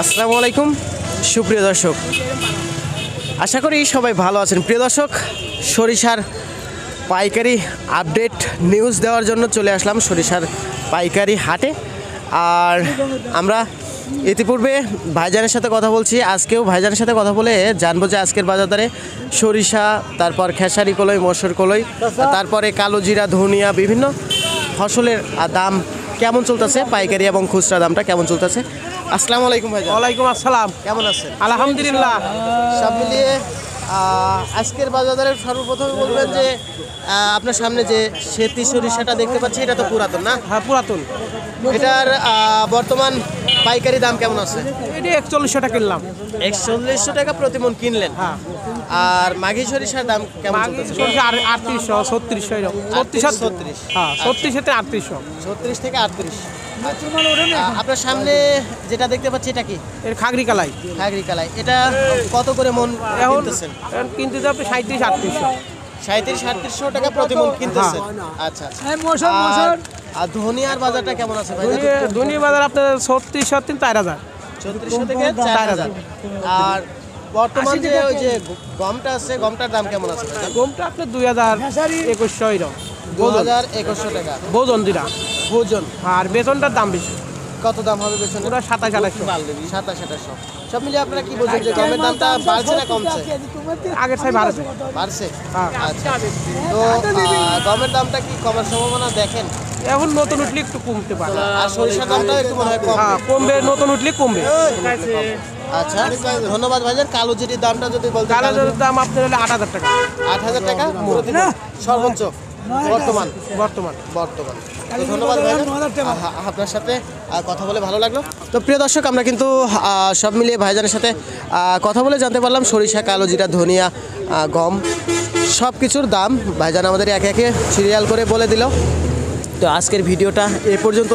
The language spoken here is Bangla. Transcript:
আসসালামু আলাইকুম সুপ্রিয় দর্শক, আশা করি সবাই ভালো আছেন। প্রিয় দর্শক, সরিষার পাইকারি আপডেট নিউজ দেওয়ার জন্য চলে আসলাম সরিষার পাইকারি হাটে। আর আমরা ইতিপূর্বে ভাইজানের সাথে কথা বলছি, আজকেও ভাইজানের সাথে কথা বলে জানবো যে আজকের বাজার দরে সরিষা, তারপর খেসারি কলই, মসুর কলই, তারপরে কালো জিরা, ধনিয়া, বিভিন্ন ফসলের দাম কেমন চলতেছে, পাইকারি এবং খুচরা দামটা কেমন চলতেছে। আসসালামু আলাইকুম ভাইজান। ওয়ালাইকুম আসসালাম। কেমন আছেন? আলহামদুলিল্লাহ। সব মিলিয়ে আজকের বাজারে সর্বপ্রথমে বলবেন যে আপনার সামনে যে সেতি সরিষাটা দেখতে পাচ্ছি, এটা তো পুরাতন না? হ্যাঁ, পুরাতন। এটার বর্তমান পাইকারি দাম কেমন আছে? এটি 4100 টাকা কিনলাম। 4100 টাকা প্রতি মণ কিনলেন। হ্যাঁ। আর মাঘী সরিষার দাম কেমন চলতেছে? 3800, 3600 এরকম। 36। হ্যাঁ, 36 থেকে 3800। 36 থেকে 38। আপনার সামনে যেটা দেখতে পাচ্ছি এটা কি? এর খাগড়ি কালাই। খাগড়ি কালাই। এটা কত করে মন এখন কিনতেছেন? কিনতে যাবে 37-3800। 3700-3800 টাকা প্রতি মণ কিনতেছেন। আচ্ছা আচ্ছা। আর ধনিয়ার বাজারটা কেমন আছে ভাই? ধনিয়া বাজার আপনার 3600 থেকে 4000। 3400 থেকে 4000। আর বর্তমান যে ওই যে গমটা আছে, গমটার দাম কেমন আছে? গমটা আপনার 2000-2100 এরকম। 2100 টাকা ভোজন দিরা। ভোজন। আর বেতনটার দাম বেশি। কত দাম হবে বেতন? ওটা 27-2800। 2700-2800। সব মিলিয়ে আপনারা কি বলছেন যে গমের দামটা বাড়ছে না কমছে? আগের চাই বাড়ছে। বাড়ছে। হ্যাঁ। আচ্ছা। তো গমের দামটা কি কমার সম্ভাবনা দেখেন? এখন নতুন উঠলে একটু কমতে পারে। আর সরিষার দামটাও একটু মনে হয় কম। হ্যাঁ, কমবে, নতুন উঠলে কমবে। আচ্ছা, ধন্যবাদ ভাইজান। কালো জিরির দামটা যদি বলতে। কালোর দাম আপনার হলে 8000 টাকা। 8000 টাকা প্রতি মণ সর্বোচ্চ বর্তমান। তো ধন্যবাদ ভাইজান, আপনার সাথে কথা বলে ভালো লাগলো। তো প্রিয় দর্শক, আমরা কিন্তু সব মিলিয়ে ভাইজানের সাথে কথা বলে জানতে পারলাম সরিষা, কালো জিরা, ধনিয়া, গম সব কিছুর দাম ভাইজান আমাদের একে একে সিরিয়াল করে বলে দিল। তো আজকের ভিডিওটা এ পর্যন্ত।